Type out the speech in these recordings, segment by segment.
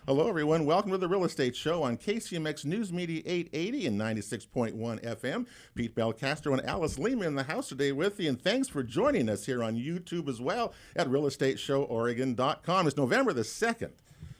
Hello, everyone. Welcome to the Real Estate Show on KCMX News Media 880 and 96.1 FM. Pete Belcastro and Alice Lehman in the house today with you, and thanks for joining us here on YouTube as well at realestateshoworegon.com. It's November the 2nd.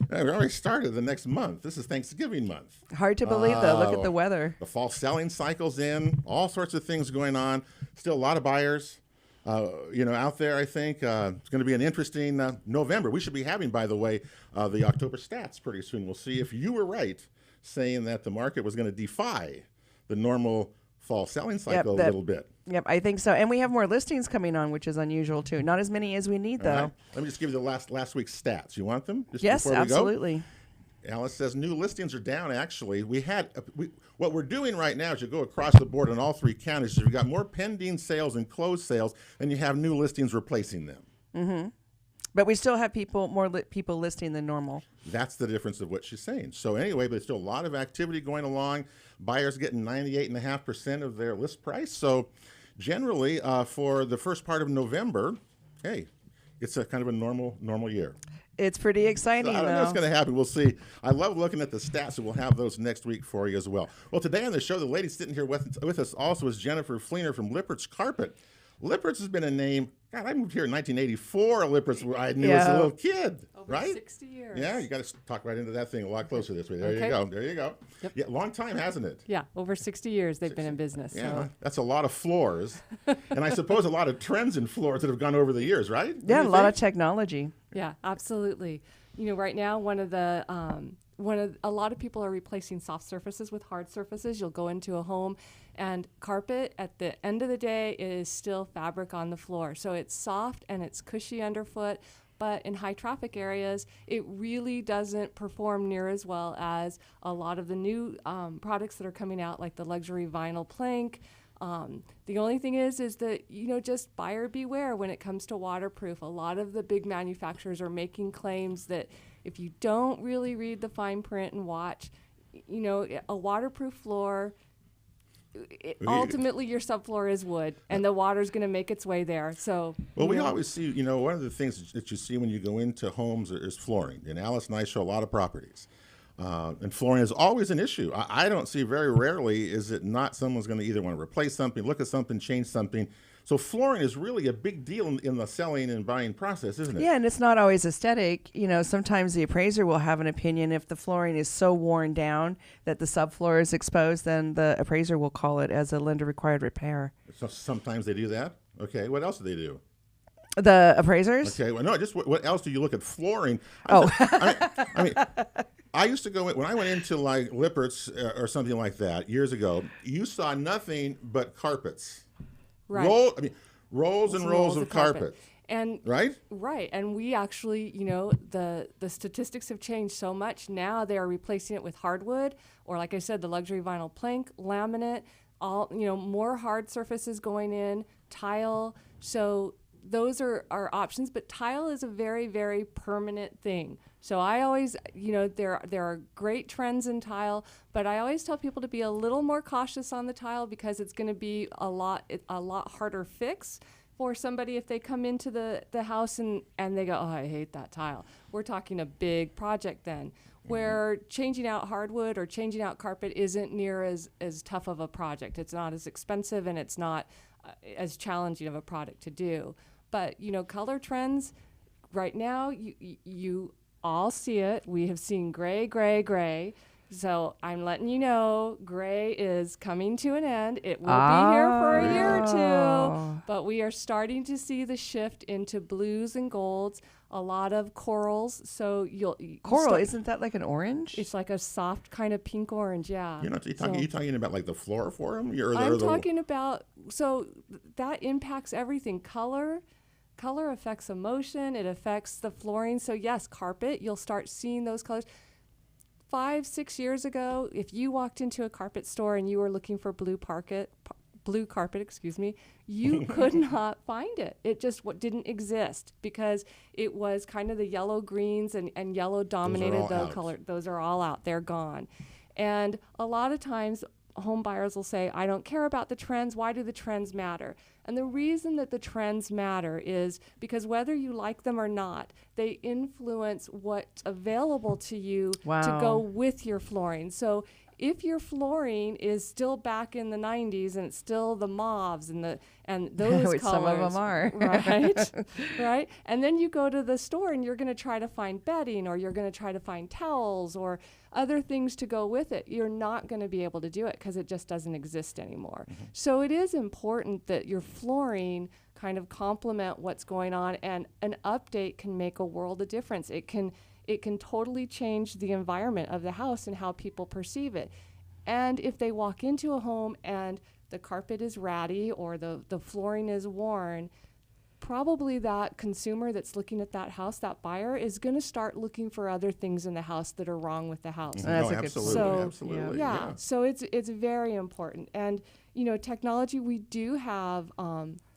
We already started the next month. This is Thanksgiving month. Hard to believe, though. Look at the weather. The fall selling cycle's in. All sorts of things going on. Still a lot of buyers. Out there, I think it's going to be an interesting November. We should be having, by the way, the October stats pretty soon. We'll see if you were right saying that the market was going to defy the normal fall selling cycle a little bit. Yep, I think so. And we have more listings coming on, which is unusual, too. Not as many as we need, though. Right. Let me just give you the last week's stats. You want them? Yes, absolutely. Alice says new listings are down, actually. What we're doing right now is you go across the board in all three counties. So you've got more pending sales and closed sales, and you have new listings replacing them. Mm-hmm. But we still have more people listing than normal. That's the difference of what she's saying. So anyway, but there's still a lot of activity going along. Buyers getting 98.5% of their list price. So generally, for the first part of November, hey, it's a kind of a normal year. It's pretty exciting, I don't know what's going to happen. We'll see. I love looking at the stats, and we'll have those next week for you as well. Well, today on the show, the lady sitting here with us also is Jennifer Fleener from Lipperts Carpet. Lipperts has been a name. God, I moved here in 1984. Lipperts, I knew as a little kid. Over right? 60 years. Yeah, you got to talk right into that thing a lot closer this way. There Okay. you go. There you go. Yep. Yeah, long time, hasn't it? Yeah, over 60 years they've been in business. Yeah, So. that's a lot of floors, and I suppose a lot of trends in floors that have gone over the years, right? Yeah, a lot of technology. Yeah, absolutely. Right now, a lot of people are replacing soft surfaces with hard surfaces. You'll go into a home, and carpet at the end of the day is still fabric on the floor. So it's soft and it's cushy underfoot, but in high traffic areas, it really doesn't perform near as well as a lot of the new products that are coming out, like the luxury vinyl plank. The only thing is that, just buyer beware when it comes to waterproof. A lot of the big manufacturers are making claims that if you don't really read the fine print and watch, a waterproof floor, ultimately your subfloor is wood and the water's going to make its way there. So, well, we always see, one of the things that you see when you go into homes is flooring. And Alice and I show a lot of properties. And flooring is always an issue. I don't see very rarely is it not someone's going to either want to replace something, look at something, change something. So flooring is really a big deal in the selling and buying process, isn't it? Yeah, and it's not always aesthetic. Sometimes the appraiser will have an opinion. If the flooring is so worn down that the subfloor is exposed, then the appraiser will call it as a lender-required repair. So sometimes they do that? Okay, what else do they do? The appraisers? Okay, well, no, just what else do you look at flooring? I used to go when I went into like Lipperts or something like that years ago. You saw nothing but carpets, right? Rolls and rolls of carpet. And right, and we actually, the statistics have changed so much. Now they are replacing it with hardwood, or like I said, the luxury vinyl plank, laminate, all more hard surfaces going in, tile. So those are our options, but tile is a very, very permanent thing. So I always, there are great trends in tile, but I always tell people to be a little more cautious on the tile because it's going to be a lot harder fix for somebody if they come into the house and they go, oh, I hate that tile. We're talking a big project then, where changing out hardwood or changing out carpet isn't near as tough of a project. It's not as expensive and it's not as challenging of a product to do. But, color trends, right now, you all see it. We have seen gray, gray, gray. So I'm letting you know, gray is coming to an end. It will be here for a year or two, but we are starting to see the shift into blues and golds, a lot of corals. So Coral, isn't that like an orange? It's like a soft kind of pink orange, yeah. You're talking about like the floriform? I'm talking about, so that impacts everything. Color affects emotion. It affects the flooring. So yes, carpet, you'll start seeing those colors. 5-6 years ago, if you walked into a carpet store and you were looking for blue carpet, you could not find it. It just didn't exist because it was kind of the yellow greens and yellow dominated the color. Those are all out. They're gone. And a lot of times home buyers will say, I don't care about the trends. Why do the trends matter? And the reason that the trends matter is because whether you like them or not, they influence what's available to you to go with your flooring. So if your flooring is still back in the 90s and it's still the mauves and those Which colors, some of them are, right, right, and then you go to the store and you're going to try to find bedding, or you're going to try to find towels or other things to go with it. You're not going to be able to do it because it just doesn't exist anymore. So it is important that your flooring kind of complement what's going on, and an update can make a world of difference. It can totally change the environment of the house and how people perceive it. And if they walk into a home and the carpet is ratty or the flooring is worn, probably that consumer that's looking at that house, that buyer, is going to start looking for other things in the house that are wrong with the house. That's a good absolutely, So, absolutely. Yeah, so it's very important. And, technology, we do have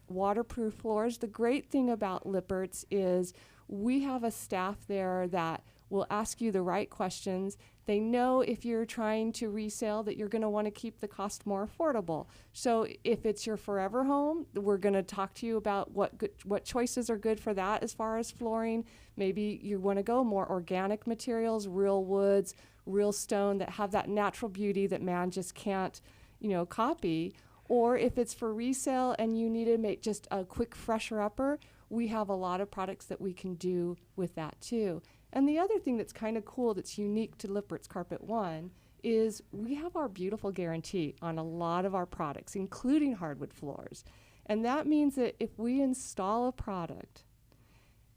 waterproof floors. The great thing about Lipperts is we have a staff there that will ask you the right questions. They know if you're trying to resell that you're going to want to keep the cost more affordable. So if it's your forever home, we're going to talk to you about what choices are good for that as far as flooring. Maybe you want to go more organic materials, real woods, real stone that have that natural beauty that man just can't, copy. Or if it's for resale and you need to make just a quick fresher upper, we have a lot of products that we can do with that too. And the other thing that's kind of cool that's unique to Lipperts Carpet One is we have our beautiful guarantee on a lot of our products, including hardwood floors. And that means that if we install a product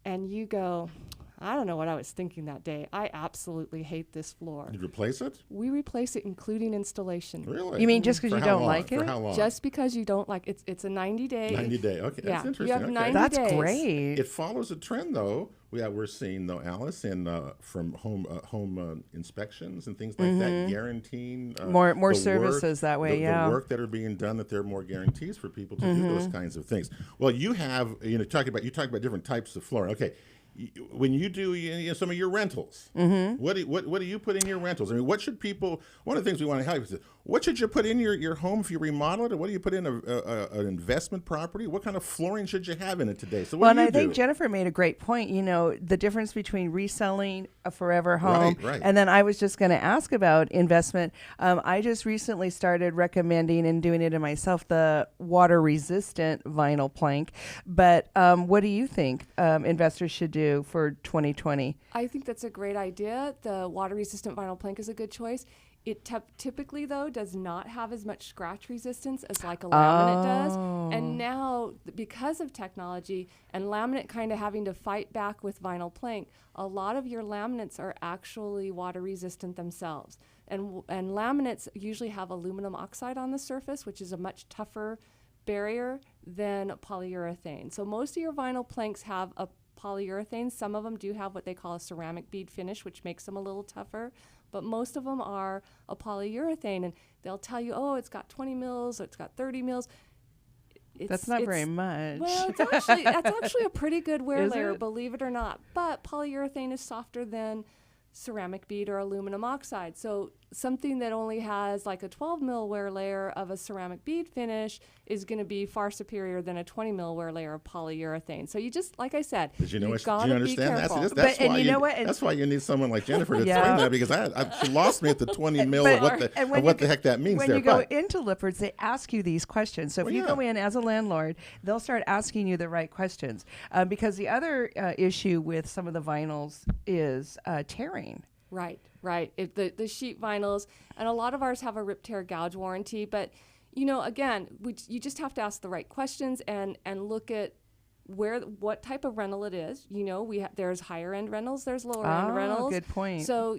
and you go, I don't know what I was thinking that day, I absolutely hate this floor, You replace it? we replace it, including installation. Really? You mean just because For you how don't long? like For it? how long? Just because you don't like it's a 90-day. 90 day. Okay, Yeah, that's you interesting. have Okay. 90 That's days. great. It follows a trend, though. We're seeing, though, Alice, from home inspections and things like that, guaranteeing More the services that way. the work that are being done. That there are more guarantees for people to do those kinds of things. Well, you have you talk about different types of flooring. Okay. When you do some of your rentals, what do you put in your rentals? I mean, what should people? One of the things we want to help is what should you put in your home if you remodel it, or what do you put in an investment property? What kind of flooring should you have in it today? So what do you I think Jennifer made a great point. The difference between reselling a forever home, Right. and then I was just going to ask about investment. I just recently started recommending and doing it in myself, the water-resistant vinyl plank. But what do you think investors should do for 2020? I think that's a great idea. The water-resistant vinyl plank is a good choice. It typically, though, does not have as much scratch resistance as like a laminate does. And now, because of technology and laminate kind of having to fight back with vinyl plank, a lot of your laminates are actually water-resistant themselves. And laminates usually have aluminum oxide on the surface, which is a much tougher barrier than polyurethane. So most of your vinyl planks have a polyurethane. Some of them do have what they call a ceramic bead finish, which makes them a little tougher. But most of them are a polyurethane, and they'll tell you, oh, it's got 20 mils, or it's got 30 mils. That's not very much. Well, that's actually a pretty good wear Is layer, it? believe it or not. But polyurethane is softer than ceramic bead or aluminum oxide. So something that only has like a 12 mil wear layer of a ceramic bead finish is going to be far superior than a 20 mil wear layer of polyurethane. So you just, like I said, Did you know? you've Do got you to be understand careful. that? But- and why you know what? That's why you need someone like Jennifer to Yeah. explain that, because she lost me at the 20 mil But- of what and when the you heck that means when there. you go But into Lipperts, they ask you these questions. So if Well, you yeah. go in as a landlord, they'll start asking you the right questions. Because the other issue with some of the vinyls is tearing. Right. The sheet vinyls, and a lot of ours have a rip, tear, gouge warranty. But, again, you just have to ask the right questions and look at what type of rental it is. There's higher end rentals, there's lower end rentals. Good point. So,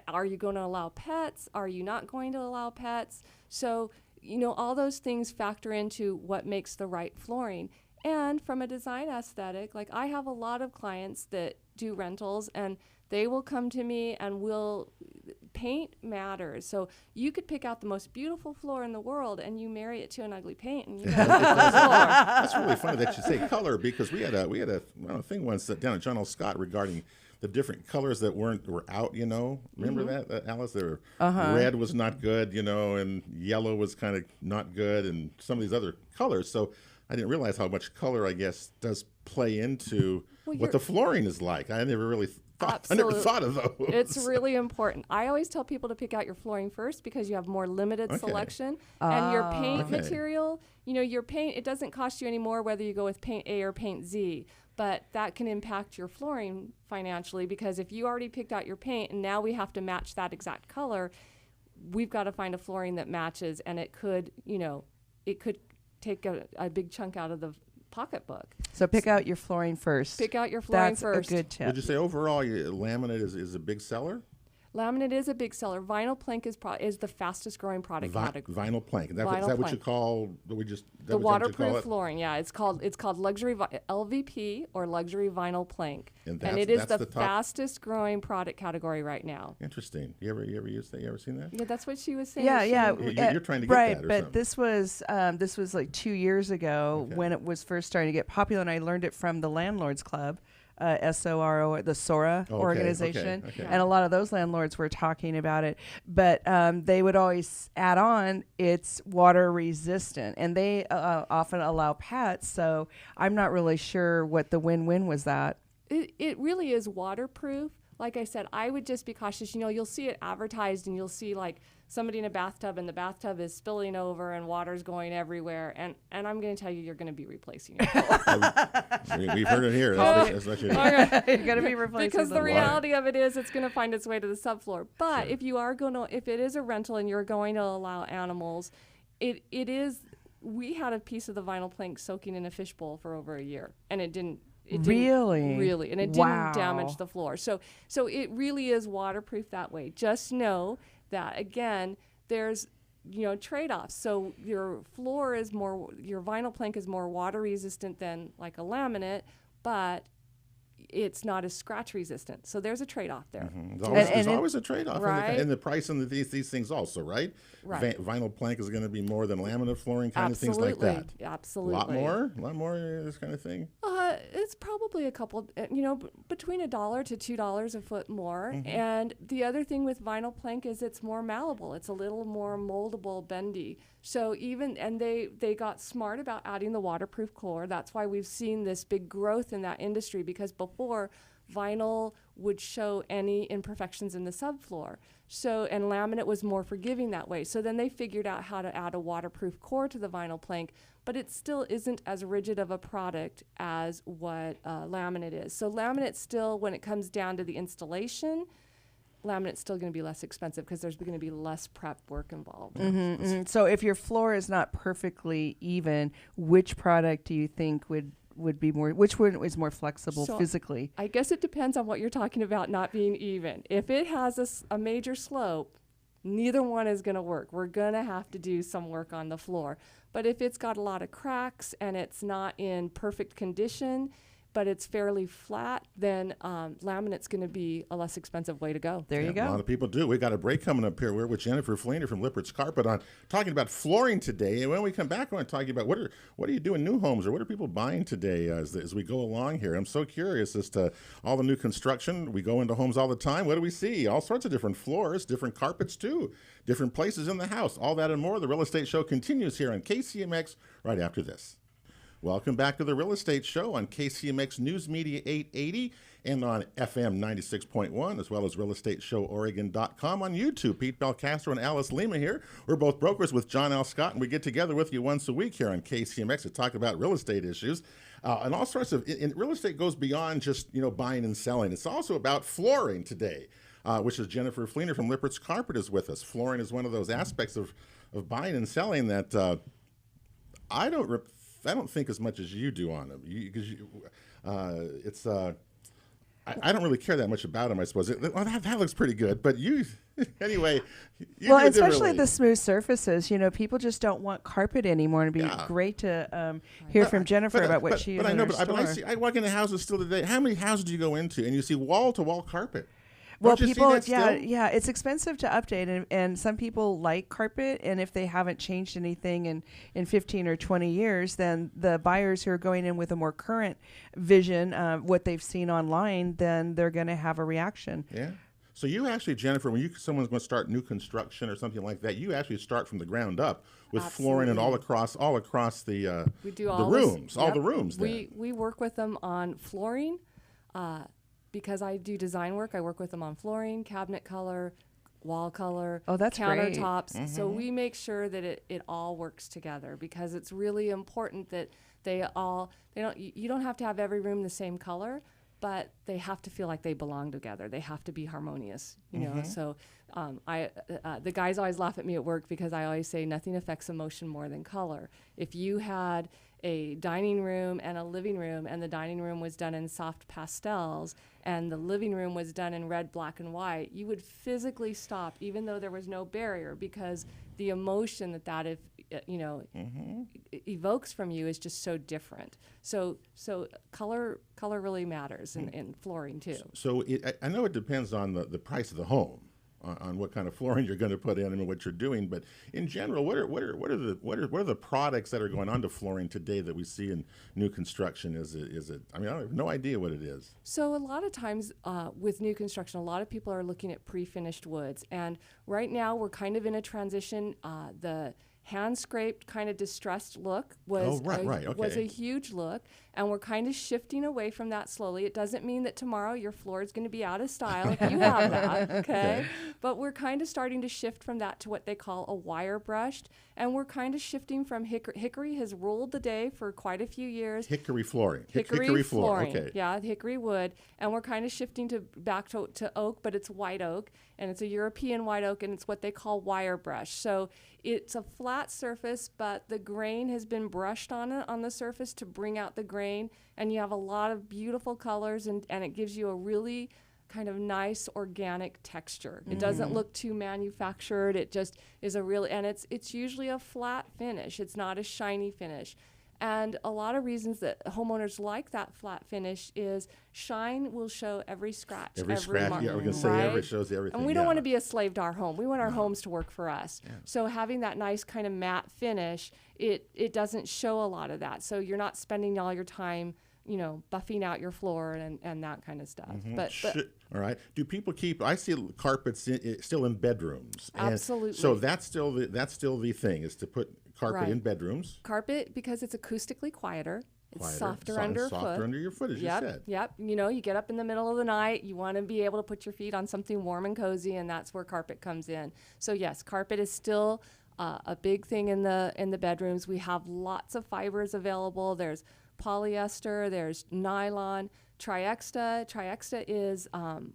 are you going to allow pets? Are you not going to allow pets? So, all those things factor into what makes the right flooring. And from a design aesthetic, like I have a lot of clients that do rentals, and they will come to me and paint matters. So you could pick out the most beautiful floor in the world and you marry it to an ugly paint and you got a beautiful floor. that's really funny that you say color, because we had a thing once down at John L. Scott regarding the different colors that were out. Remember that, Alice? Uh-huh. Red was not good, and yellow was kind of not good, and some of these other colors. So I didn't realize how much color, I guess, does play into what the flooring is like. I never really thought. I never thought of those. It's really important. I always tell people to pick out your flooring first because you have more limited selection. And your paint material, your paint, it doesn't cost you any more whether you go with paint A or paint Z. But that can impact your flooring financially because if you already picked out your paint and now we have to match that exact color, we've got to find a flooring that matches, and it could take a big chunk out of the pocketbook. So pick out your flooring first. Pick out your flooring That's first. a good tip. Would you say overall laminate is a big seller? Laminate is a big seller. Vinyl plank is the fastest growing product category. Vinyl plank. Is that Vinyl what you call? The waterproof flooring. Yeah, it's called luxury LVP or luxury vinyl plank, and it is the fastest growing product category right now. Interesting. You ever use that? You ever seen that? Yeah, that's what she was saying. Yeah. You're trying to get right, that, or but this was like 2 years ago when it was first starting to get popular, and I learned it from the Landlords Club. SORO, the SORA organization, and a lot of those landlords were talking about it. But they would always add on it's water resistant, and they often allow PATs. So I'm not really sure what the win-win was. That it really is waterproof. Like I said, I would just be cautious. You'll see it advertised, and you'll see like somebody in a bathtub, and the bathtub is spilling over, and water's going everywhere. And I'm going to tell you, you're going to be replacing your We've heard it here. That's what you're going to be replacing because the reality of it is, it's going to find its way to the subfloor. But if it is a rental and you're going to allow animals, it is. We had a piece of the vinyl plank soaking in a fishbowl for over a year, and it didn't. Really, and it didn't damage the floor. So it really is waterproof that way. Just know that again, there's trade-offs. So your vinyl plank is more water resistant than like a laminate, but it's not as scratch resistant. So there's a trade-off there. Mm-hmm. There's always a trade-off in the price and these things also, right? Right. Vinyl plank is going to be more than laminate flooring, kind of things like that. Absolutely. A lot more, this kind of thing. It's probably a couple, between $1 to $2 a foot more. Mm-hmm. And the other thing with vinyl plank is it's more malleable. It's a little more moldable, bendy. So they got smart about adding the waterproof core. That's why we've seen this big growth in that industry, because before vinyl would show any imperfections in the subfloor. And laminate was more forgiving that way. So then they figured out how to add a waterproof core to the vinyl plank, but it still isn't as rigid of a product as what laminate is. So laminate still, when it comes down to the installation, laminate's still going to be less expensive because there's going to be less prep work involved. Mm-hmm, mm-hmm. So if your floor is not perfectly even, which product do you think would be more, which one is more flexible physically? I guess it depends on what you're talking about not being even. If it has a major slope, neither one is going to work. We're going to have to do some work on the floor. But if it's got a lot of cracks and it's not in perfect condition, but it's fairly flat, then laminate's going to be a less expensive way to go. There you go. A lot of people do. We've got a break coming up here. We're with Jennifer Fleener from Lipperts Carpet on talking about flooring today. And when we come back, I want to talk about what are you doing new homes, or what are people buying today as we go along here? I'm so curious as to all the new construction. We go into homes all the time. What do we see? All sorts of different floors, different carpets too, different places in the house. All that and more. The Real Estate Show continues here on KCMX right after this. Welcome back to the Real Estate Show on KCMX News Media 880 and on FM 96.1, as well as realestateshoworegon.com on YouTube. Pete Belcastro and Alice Lima here. We're both brokers with John L. Scott, and we get together with you once a week here on KCMX to talk about real estate issues. And all sorts of, real estate goes beyond just, buying and selling. It's also about flooring today, which is Jennifer Fleener from Lipperts Carpet is with us. Flooring is one of those aspects of buying and selling that I don't think as much as you do on them, because I don't really care that much about them. I suppose that looks pretty good, but anyway. Well, especially the smooth surfaces. People just don't want carpet anymore, and it'd be great to hear from Jennifer about what she. But I know, I walk into houses still today. How many houses do you go into and you see wall to wall carpet? Well, Don't you see people, that yeah, still? yeah, it's expensive to update, and some people like carpet, and if they haven't changed anything in 15 or 20 years, then the buyers who are going in with a more current vision, what they've seen online, then they're going to have a reaction. Yeah. So you actually, Jennifer, when someone's going to start new construction or something like that, you actually start from the ground up with flooring and all across the We do the all rooms, this, all yep. the rooms. We work with them on flooring. Because I do design work, I work with them on flooring, cabinet color, wall color, Oh, that's great. countertops. So we make sure that it all works together, because it's really important that you don't have to have every room the same color, but they have to feel like they belong together. They have to be harmonious, you know. So the guys always laugh at me at work because I always say nothing affects emotion more than color. If you had a dining room and a living room, and the dining room was done in soft pastels and the living room was done in red, black, and white, you would physically stop even though there was no barrier, because the emotion that if evokes from you is just so different. So color really matters in flooring too. So I know it depends on the price of the home, on what kind of flooring you're going to put in and what you're doing. But in general, what are the products that are going onto flooring today that we see in new construction? Is it? I mean, I have no idea what it is. So a lot of times with new construction, a lot of people are looking at pre-finished woods, and right now we're kind of in a transition. The hand scraped kind of distressed look was was a huge look, and we're kind of shifting away from that slowly. It doesn't mean that tomorrow your floor is going to be out of style if you have that, okay? But we're kind of starting to shift from that to what they call a wire brushed, and we're kind of shifting from hickory has ruled the day for quite a few years. Hickory flooring. Hickory flooring. Okay. Yeah, hickory wood, and we're kind of shifting back to oak, but it's white oak, and it's a European white oak, and it's what they call wire brush. So it's a flat surface, but the grain has been brushed on the surface to bring out the grain, and you have a lot of beautiful colors, and it gives you a really kind of nice organic texture. It doesn't look too manufactured. It just is and it's usually a flat finish. It's not a shiny finish. And a lot of reasons that homeowners like that flat finish is shine will show every scratch, Every scratch, mark, yeah, we're going to say right? it shows everything. And we don't want to be a slave to our home. We want our homes to work for us. Yeah. So having that nice kind of matte finish, it doesn't show a lot of that. So you're not spending all your time, buffing out your floor and that kind of stuff. But all right. Do people I see carpets still in bedrooms. Absolutely. And so that's still the thing, is to put carpet in bedrooms. Carpet, because it's acoustically quieter. It's softer softer underfoot. under your foot, as you said. Yep. You get up in the middle of the night, you want to be able to put your feet on something warm and cozy, and that's where carpet comes in. So yes, carpet is still a big thing in the bedrooms. We have lots of fibers available. There's polyester, there's nylon, Triexta. Triexta is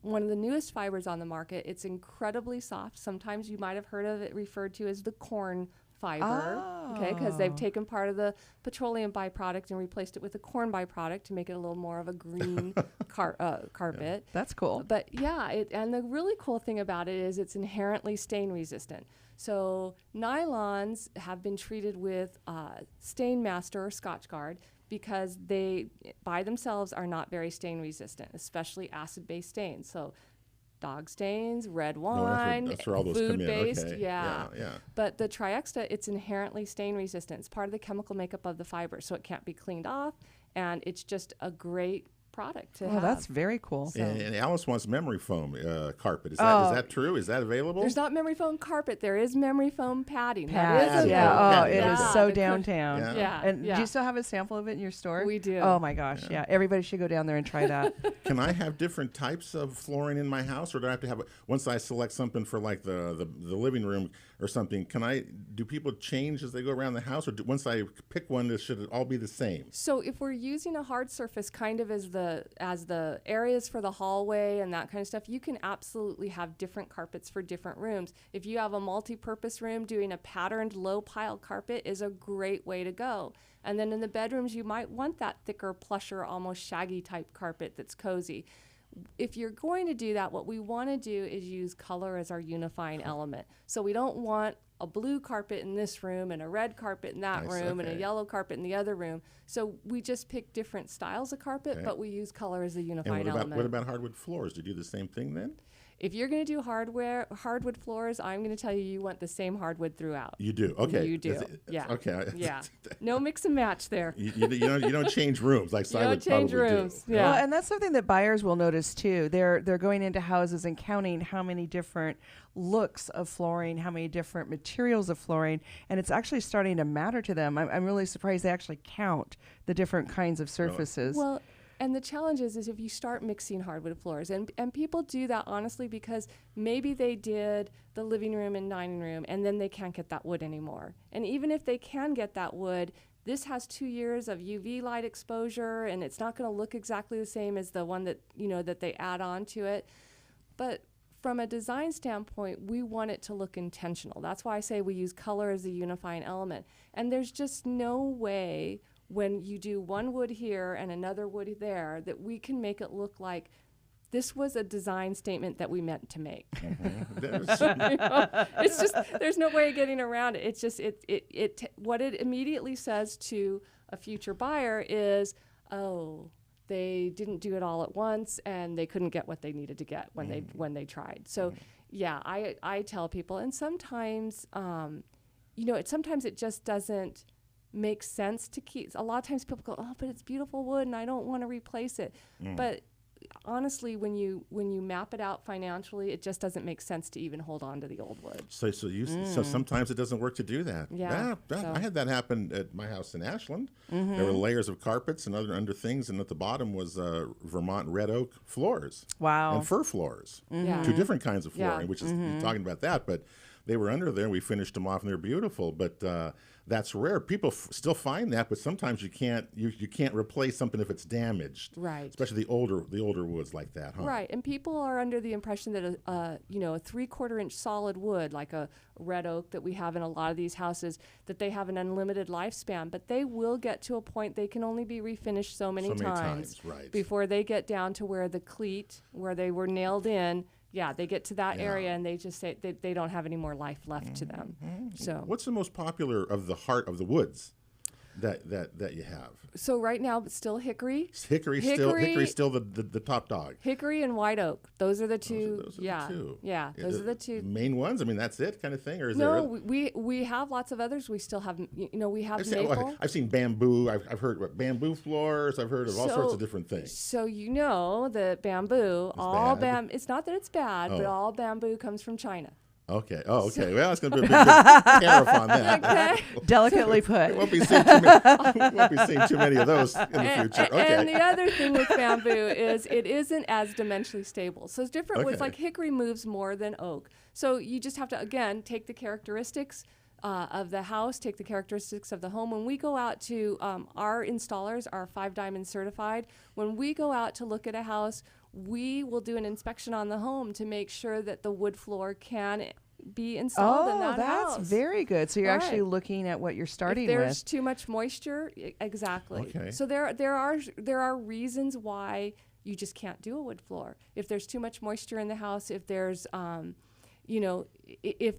one of the newest fibers on the market. It's incredibly soft. Sometimes you might have heard of it referred to as the corn fiber, okay, because they've taken part of the petroleum byproduct and replaced it with a corn byproduct to make it a little more of a green carpet. That's cool. But yeah, and the really cool thing about it is it's inherently stain resistant. So nylons have been treated with Stain Master or Scotchgard because they, by themselves, are not very stain resistant, especially acid-based stains. So dog stains, red wine, that's where all those come in. food-based, Okay. yeah. Yeah. But the Triexta, it's inherently stain resistant. It's part of the chemical makeup of the fiber, so it can't be cleaned off, and it's just a great product to have. That's very cool. So- And Alice wants memory foam carpet. Is that true? Is that available? There's not memory foam carpet. There is memory foam padding. Pads, That is yeah. available. Oh, it is so the downtown. Yeah. And yeah. do you still have a sample of it in your store? We do. Oh my gosh, yeah. Everybody should go down there and try that. Can I have different types of flooring in my house, or do I have to have once I select something for like the living room or something? Do people change as they go around the house, or once I pick one, should it all be the same? So if we're using a hard surface kind of as the areas for the hallway and that kind of stuff, you can absolutely have different carpets for different rooms. If you have a multi-purpose room, doing a patterned low pile carpet is a great way to go. And then in the bedrooms, you might want that thicker, plusher, almost shaggy type carpet that's cozy. If you're going to do that, what we want to do is use color as our unifying element. So we don't want a blue carpet in this room and a red carpet in that room and a yellow carpet in the other room. So we just pick different styles of carpet, but we use color as a unifying element. What about hardwood floors? Do you do the same thing then? if you're going to do hardwood floors, I'm going to tell you, you want the same hardwood throughout. You do. Okay. You do. Yeah. Okay. Yeah. No mix and match there. You don't change rooms like I would change probably rooms. do. Yeah. Well, and that's something that buyers will notice too. They're going into houses and counting how many different looks of flooring, how many different materials of flooring, and it's actually starting to matter to them. I'm really surprised they actually count the different kinds of surfaces. Well, and the challenge is if you start mixing hardwood floors, and people do that honestly because maybe they did the living room and dining room, and then they can't get that wood anymore. And even if they can get that wood, this has 2 years of UV light exposure, and it's not going to look exactly the same as the one that that they add on to it. But from a design standpoint, we want it to look intentional. That's why I say we use color as a unifying element. And there's just no way when you do one wood here and another wood there that we can make it look like this was a design statement that we meant to make. It's just, there's no way of getting around it. It's just, what it immediately says to a future buyer is, oh, they didn't do it all at once and they couldn't get what they needed to get when they tried. So yeah, I tell people, and sometimes, sometimes it just doesn't make sense to keep. A lot of times people go, oh, but it's beautiful wood and I don't want to replace it. But honestly, when you map it out financially, it just doesn't make sense to even hold on to the old wood. So sometimes it doesn't work to do that. Yeah. I had that happen at my house in Ashland. There were layers of carpets and other things, and at the bottom was Vermont red oak floors. Wow. And fir floors. Yeah. Two different kinds of flooring, Yeah. which is you're talking about that, but they were under there. We finished them off, and they're beautiful. But that's rare. People still find that, but sometimes you can't replace something if it's damaged. Right. Especially the older woods like that, huh? Right, and people are under the impression that a 3/4 inch solid wood, like a red oak that we have in a lot of these houses, that they have an unlimited lifespan. But they will get to a point they can only be refinished so many times right. before they get down to where the cleat, where they were nailed in. Yeah, they get to that area and they just say they don't have any more life left to them. So What's the most popular of the heart of the woods that you have? So right now, it's still hickory. Hickory's still the top dog. Hickory and white oak. Those are the two. Those are yeah. the two. Yeah. Those are the two. Main ones. I mean, that's it, kind of thing, or is No, there? we have lots of others. We still have, we have I've seen bamboo. I've heard what bamboo floors. I've heard of all sorts of different things. So the bamboo, it's not that it's bad, but all bamboo comes from China. Okay. Oh, okay. Well, it's going to be a big tariff on that. Okay. Delicately put. We won't be seeing too many of those in the future. Okay. And the other thing with bamboo is it isn't as dimensionally stable. So it's different with like hickory moves more than oak. So you just have to, again, take the characteristics of the house, take the characteristics of the home. When we go out to our installers are 5 Diamond certified. When we go out to look at a house, we will do an inspection on the home to make sure that the wood floor can be installed in that house. Oh, that's very good. So you're actually looking at what you're starting with. If there's too much moisture, exactly. Okay. So there are reasons why you just can't do a wood floor. If there's too much moisture in the house, if there's if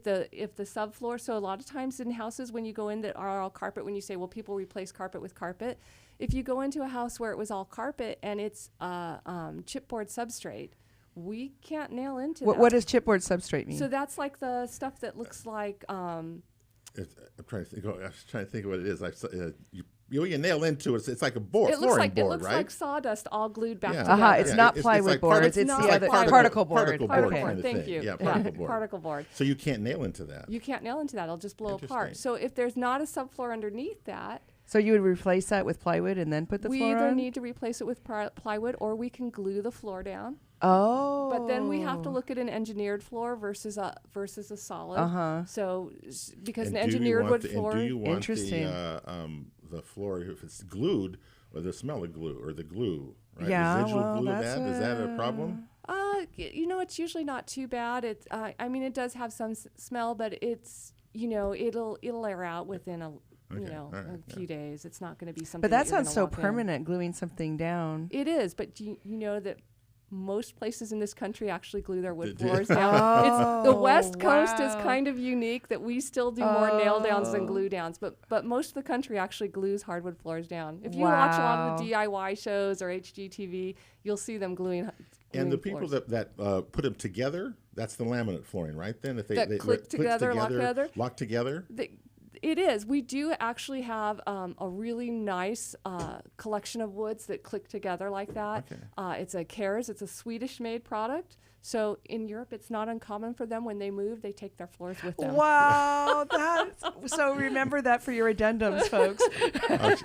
the subfloor. So a lot of times in houses when you go in that are all carpet, when you say, well, people replace carpet with carpet. If you go into a house where it was all carpet and it's chipboard substrate, we can't nail into that. What does chipboard substrate mean? So that's like the stuff that looks like. I'm trying to think. I was trying to think of what it is. You nail into it. It's like a board, flooring board, it looks right? like sawdust all glued back together. It's not plywood boards. It's the other particle board. Particle board Okay. kind of Thank thing. you. Yeah, particle board. Particle board. So you can't nail into that. You can't nail into that. It'll just blow apart. Interesting. So if there's not a subfloor underneath that, So you would replace that with plywood and then put the we floor either on? need to replace it with plywood or we can glue the floor down. Oh. But then we have to look at an engineered floor versus a solid. So because And an do you engineered want wood floor. And do you want Interesting. the floor, if it's glued, or the smell of glue, or the glue, right? Yeah, Residual well, glue, that's is that a problem? It's usually not too bad. It's it does have some smell, but it's it'll air out within a few days. It's not going to be something. But that you're sounds gonna so walk in. permanent, gluing something down. It is, but you know that most places in this country actually glue their wood They do. floors down. The West Coast is wow. kind of unique that we still do more nail downs than glue downs, but most of the country actually glues hardwood floors down. If you watch a lot of the DIY shows or HGTV, you'll see them gluing And the gluing people floors. that put them together, that's the laminate flooring, right? Then if they Click together, lock together. It is. We do actually have a really nice collection of woods that click together like that. Okay. It's a Cares. It's a Swedish-made product. So in Europe, it's not uncommon for them when they move, they take their floors with them. Wow, so remember that for your addendums, folks.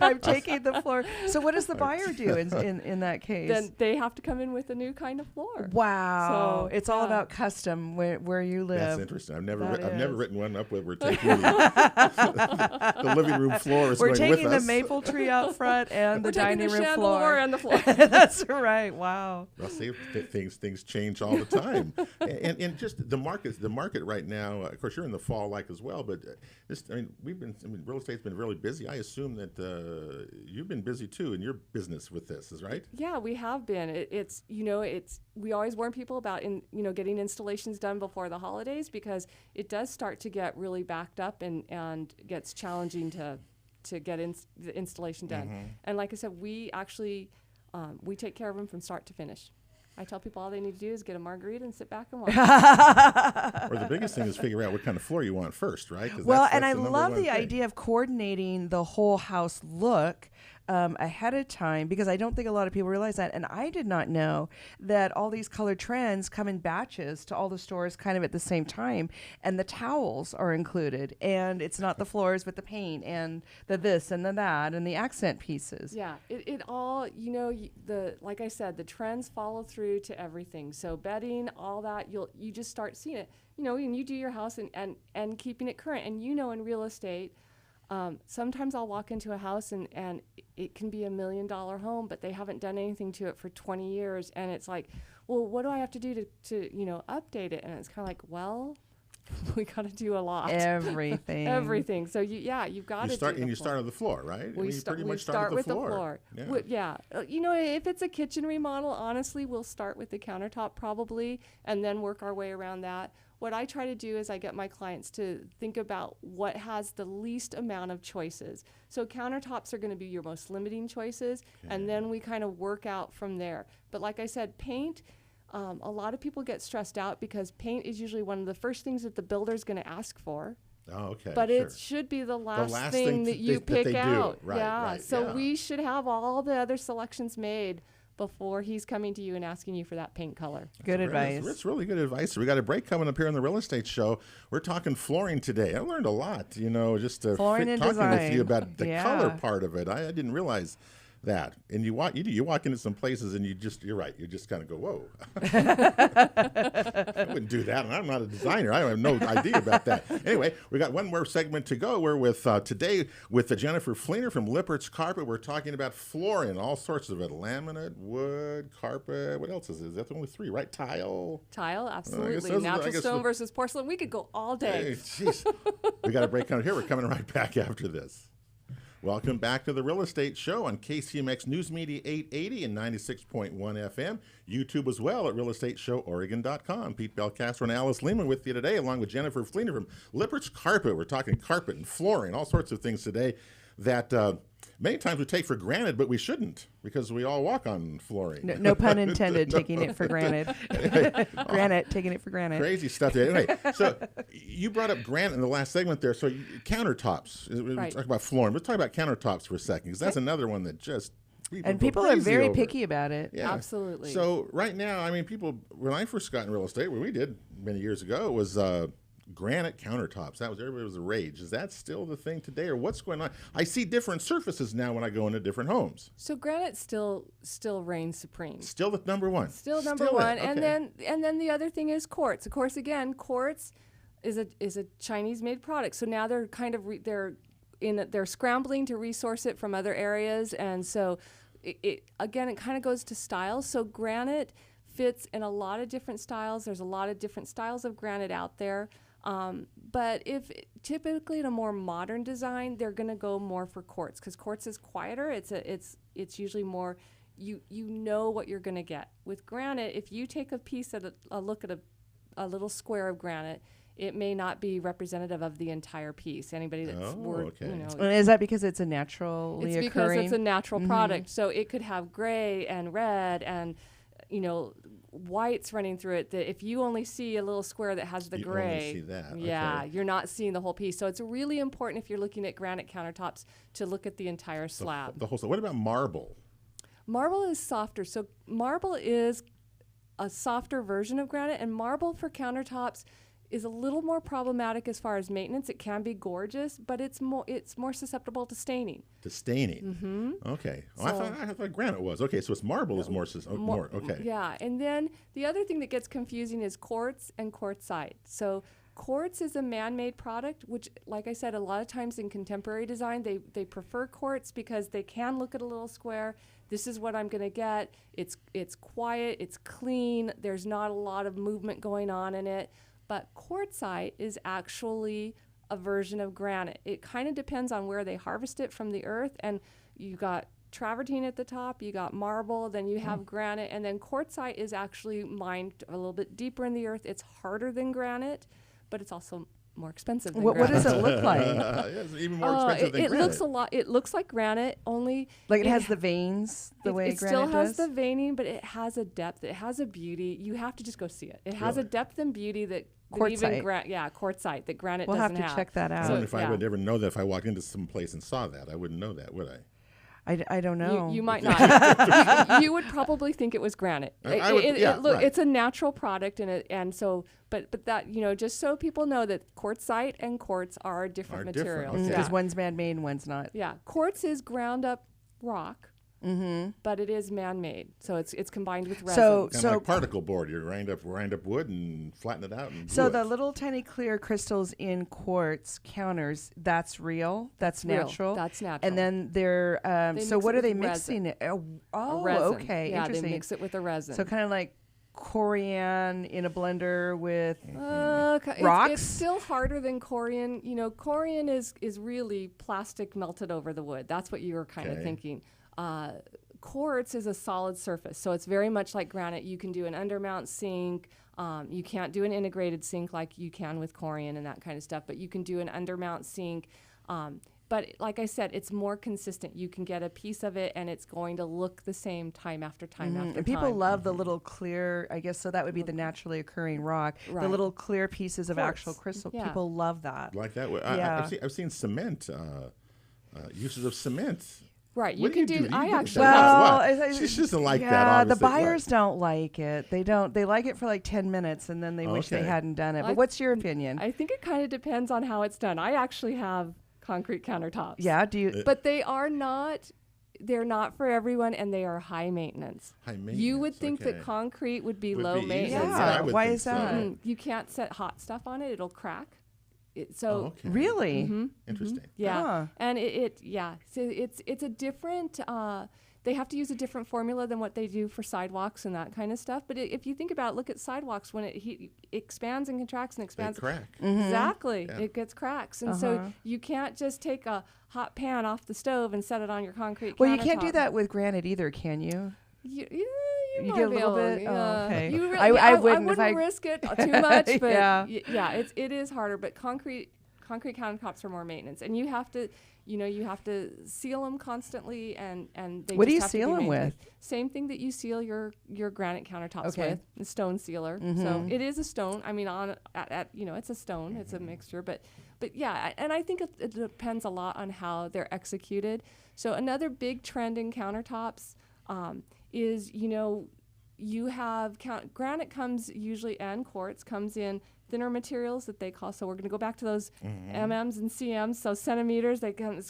I'm taking the floor. So what does the buyer do in that case? Then they have to come in with a new kind of floor. Wow, So, it's all about custom where you live. That's interesting. I've never That written one up where we're taking the living room floor is We're going with taking the us. maple tree out front and We're the taking dining the room chandelier floor. and the floor. That's right. Wow. Well, see, things change all the time, and just the market right now. Of course, you're in the fall like as well, but real estate's been really busy. I assume that you've been busy too in your business with this, is right? Yeah, we have been. We always warn people about getting installations done before the holidays because it does start to get really backed up and gets challenging to get the installation done. Mm-hmm. And like I said, we actually we take care of them from start to finish. I tell people all they need to do is get a margarita and sit back and watch. Or the biggest thing is figure out what kind of floor you want first, right? 'Cause Well, that's and I the number love one the thing. idea of coordinating the whole house look ahead of time because I don't think a lot of people realize that. And I did not know that all these color trends come in batches to all the stores kind of at the same time. And the towels are included. And it's not the floors, but the paint and the this and the that and the accent pieces. Yeah, it all, like I said, the trends follow through to everything. So bedding, all that, you just start seeing it. And you do your house and keeping it current. And in real estate, sometimes I'll walk into a house and it can be $1 million home, but they haven't done anything to it for 20 years. And it's like, well, what do I have to do to update it? And it's kind of like, well, we got to do a lot. Everything. Everything. So you've got to start on the floor, right? We pretty much start with the floor. Yeah. If it's a kitchen remodel, honestly, we'll start with the countertop probably, and then work our way around that. What I try to do is I get my clients to think about what has the least amount of choices. So countertops are going to be your most limiting choices, and then we kind of work out from there. But like I said, paint, a lot of people get stressed out because paint is usually one of the first things that the builder's going to ask for. Oh, okay. But sure. it should be the last thing that you that pick they do. out. Right, yeah. right, So yeah. we should have all the other selections made before he's coming to you and asking you for that paint color. Good advice. It's really good advice. We got a break coming up here on the Real Estate Show. We're talking flooring today. I learned a lot, just Flooring and talking with design. you about the Yeah. color part of it. I didn't realize that. And you walk into some places and you're right. You just kind of go, whoa. I wouldn't do that. And I'm not a designer. I have no idea about that. Anyway, we got one more segment to go. We're with today with Jennifer Fleener from Lipperts Carpet. We're talking about flooring, all sorts of it. Laminate, wood, carpet. What else is it? That's only 3, right? Tile, Absolutely. those- Natural I guess stone the- versus porcelain. We could go all day. Hey, jeez. We got a break coming here. We're coming right back after this. Welcome back to the Real Estate Show on KCMX News Media 880 and 96.1 FM. YouTube as well at realestateshoworegon.com. Pete Belcastro and Alice Lehman with you today, along with Jennifer Fleener from Lipperts Carpet. We're talking carpet and flooring, all sorts of things today that many times we take for granted, but we shouldn't because we all walk on flooring. No pun intended, taking it for granted. Granite, taking it for granted. Crazy stuff there. Anyway, so you brought up granite in the last segment there. So countertops. We Right. talk about flooring. Let's talk about countertops for a second because that's another one that just And go people are crazy very over. picky about it. Yeah. Absolutely. So right now, people, when I first got in real estate, what we did many years ago was granite countertops. Everybody was a rage. Is that still the thing today, or what's going on? I see different surfaces now when I go into different homes. So granite still reigns supreme. Still the number one. Still number it. one. Okay. And then the other thing is quartz. Of course, again, quartz is a Chinese-made product. So now they're kind of they're scrambling to resource it from other areas, and so it kind of goes to style. So granite fits in a lot of different styles. There's a lot of different styles of granite out there. But if typically in a more modern design, they're going to go more for quartz because quartz is quieter. It's usually more you know what you're going to get. With granite, if you take a look at a little square of granite, it may not be representative of the entire piece. Anybody that's okay. And is that because it's a naturally it's because occurring? it's a natural product. So it could have gray and red and whites running through it that if you only see a little square that has the You gray, only see that. yeah, Okay. you're not seeing the whole piece. So it's really important if you're looking at granite countertops to look at the entire slab. The whole. So what about marble? Marble is softer. So marble is a softer version of granite, and marble for countertops is a little more problematic as far as maintenance. It can be gorgeous, but it's more susceptible to staining. To staining. Okay. Oh, So- I thought granite was. Okay, so it's marble is more. Okay. Yeah, and then the other thing that gets confusing is quartz and quartzite. So quartz is a man-made product, which, like I said, a lot of times in contemporary design, they prefer quartz because they can look at a little square. This is what I'm going to get. It's quiet. It's clean. There's not a lot of movement going on in it. But quartzite is actually a version of granite. It kind of depends on where they harvest it from the earth. And you got travertine at the top, you got marble, then you have granite, and then quartzite is actually mined a little bit deeper in the earth. It's harder than granite, but it's also more expensive than What granite. does it look like? Yeah, it's even more expensive than it granite. looks a lot. It looks like granite, only Like it has the veins the way it granite still has does? the veining, but it has a depth. It has a beauty. You have to just go see it. It has a Really? depth and beauty that Quartzite. quartzite that granite We'll have doesn't to check that I out. wonder if I yeah. would ever know that if I walked into some place and saw that. I wouldn't know that, would I? I don't know. You might not. You would probably think it was granite. I would- yeah, right. It's a natural product, but that just so people know that quartzite and quartz are different Are different, materials. okay. Because Yeah. one's man-made and one's not. Yeah, quartz is ground up rock, but it is man-made, so it's combined with resin. So Kind of like particle board. You grind up wood and flatten it out and So glue the it. little tiny clear crystals in quartz counters, that's real? That's real. natural? That's natural. And then they're, They so mix what it are they with resin. mixing it? A Oh, resin. okay, Yeah, interesting. they mix it with a resin. So kind of like corian in a blender with It's rocks? still harder than corian. Corian is really plastic melted over the wood. That's what you were kind of Okay. thinking. Quartz is a solid surface, so it's very much like granite. You can do an undermount sink. You can't do an integrated sink like you can with corian and that kind of stuff, but you can do an undermount sink. But like I said, it's more consistent. You can get a piece of it, and it's going to look the same time after time after time. and people love the little clear, I guess, so that would be the naturally occurring rock. The Right. little clear pieces of actual Quartz. crystal. Yeah. People love that. Like that. Yeah. I've seen cement, uses of cement. Right, you What can do. do. You I do actually that. Well, What? She doesn't like yeah, that, the obviously. What? buyers don't like it. They don't. They like it for like 10 minutes, and then they wish they Okay. hadn't done it. I- But what's your opinion? I think it kind of depends on how it's done. I actually have concrete countertops. Yeah. Do you? But they're not for everyone, and they are high maintenance. High You maintenance, would think okay. that concrete would be Would low be easy. maintenance. Yeah, I Yeah. would Why think is that? so. You can't set hot stuff on it; it'll crack. So Oh, okay. Really? Interesting. yeah, Huh. and so it's a different. They have to use a different formula than what they do for sidewalks and that kind of stuff. But if you think about it, look at sidewalks when it expands and contracts and They expands. crack. Exactly, Yeah. it gets cracks, and so you can't just take a hot pan off the stove and set it on your concrete. Well, you can't do countertop. that with granite either, can you? You You might get a be little able- bit? Oh, yeah. okay. You really, I wouldn't if wouldn't I- risk it too much, but Yeah. it is harder. But concrete countertops are more maintenance, and you have to seal them constantly, and they. What do just you have to seal be 'em with? maintained. Same thing that you seal your granite countertops Okay. with, the stone sealer. So it is a stone. I mean, it's a stone. It's a mixture, but yeah, and I think it depends a lot on how they're executed. So another big trend in countertops is you have granite comes usually, and quartz comes in thinner materials that they call. So we're going to go back to those mm's and cm's. So centimeters,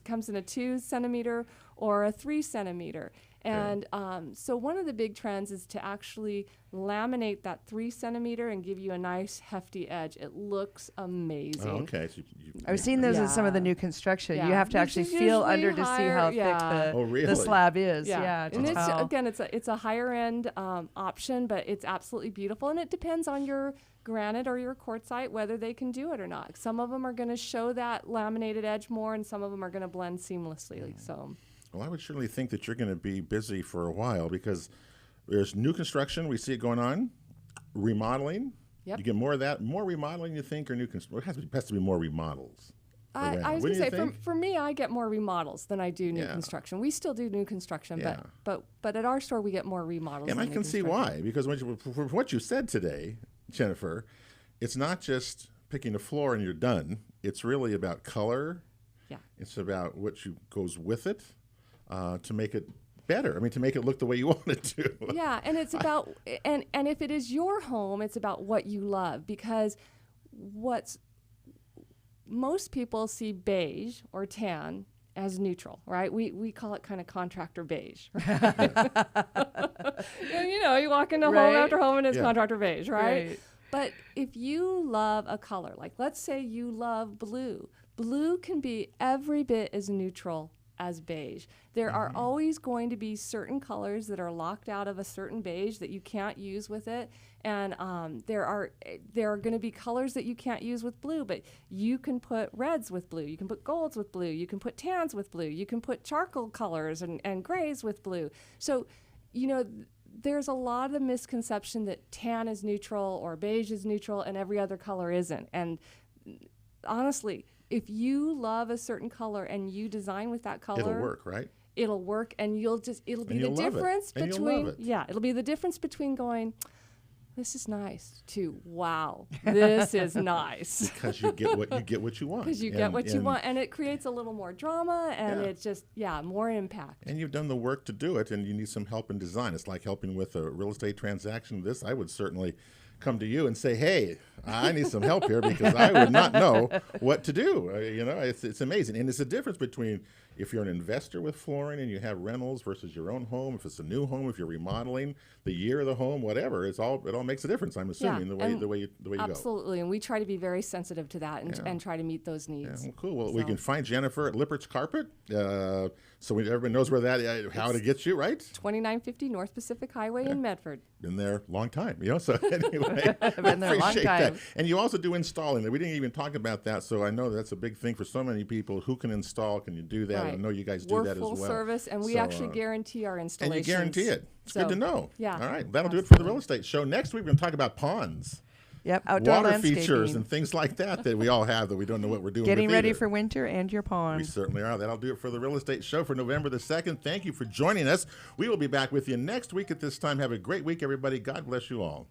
comes in a 2 centimeter or a 3 centimeter. And so one of the big trends is to actually laminate that 3 centimeter and give you a nice hefty edge. It looks amazing. Oh, okay. So I've seen those in some of the Yeah. new construction. Yeah. You have to Which actually is feel usually under to see higher, how yeah. thick Oh, the really? slab is. Yeah, to and tell. it's a higher end option, but it's absolutely beautiful, and it depends on your granite or your quartzite whether they can do it or not. Some of them are going to show that laminated edge more, and some of them are going to blend seamlessly. So. Well, I would certainly think that you're going to be busy for a while because there's new construction. We see it going on. Remodeling. Yep. You get more of that. More remodeling, you think, or new construction? It has to be more remodels. I was What going do to you say, think? for me, I get more remodels than I do new Yeah. construction. We still do new construction, Yeah. but at our store we get more remodels. And than I new can see construction. why, because from what you said today, Jennifer, it's not just picking a floor and you're done. It's really about color. Yeah. It's about what goes with it to make it better. I mean, to make it look the way you want it to. Yeah, and it's about and if it is your home, it's about what you love, because most people see beige or tan as neutral, right? We call it kind of contractor beige. Right? And, you walk into home Right. after home and it's Yeah. contractor beige, right? Right. But if you love a color, like let's say you love blue, blue can be every bit as neutral as beige. There are always going to be certain colors that are locked out of a certain beige that you can't use with it, and there are going to be colors that you can't use with blue, but you can put reds with blue, you can put golds with blue, you can put tans with blue, you can put charcoal colors and grays with blue. So, there's a lot of misconception that tan is neutral or beige is neutral and every other color isn't. And honestly, if you love a certain color and you design with that color, It'll work, right? It'll work, and it'll be And the you'll love it. difference And you'll between love it. it'll be the difference between going, this is nice, to wow, this is nice. Because you get what you want. Because you get what you want, and it creates a little more drama, and Yeah. it's just more impact. And you've done the work to do it, and you need some help in design. It's like helping with a real estate transaction. This, I would certainly come to you and say, hey, I need some help here because I would not know what to do. It's amazing. And it's a difference between if you're an investor with flooring and you have rentals versus your own home, if it's a new home, if you're remodeling, the year of the home, whatever, it all makes a difference, I'm assuming, the way you go. Absolutely, and we try to be very sensitive to that and try to meet those needs. Yeah, well, cool. Well, we can find Jennifer at Lipperts Carpet, so everybody knows where how to get you, right? 2950 North Pacific Highway in Medford. Been there a long time, So anyway, Been there a long appreciate time. that. And you also do installing. We didn't even talk about that, so I know that's a big thing for so many people. Who can install? Can you do that? Right. I know you guys do We're that as well. full service, and we So, actually guarantee our and installations. you guarantee it. It's good to know. Yeah. All right, that'll do it for the real estate show. Next week we're going to talk about ponds, Yep. Outdoor water landscaping. features, and things like that we all have that we don't know what we're doing. Getting with ready either. for winter and your We pond. certainly are. That'll do it for the real estate show for November the 2nd. Thank you for joining us. We will be back with you next week at this time. Have a great week, everybody. God bless you all.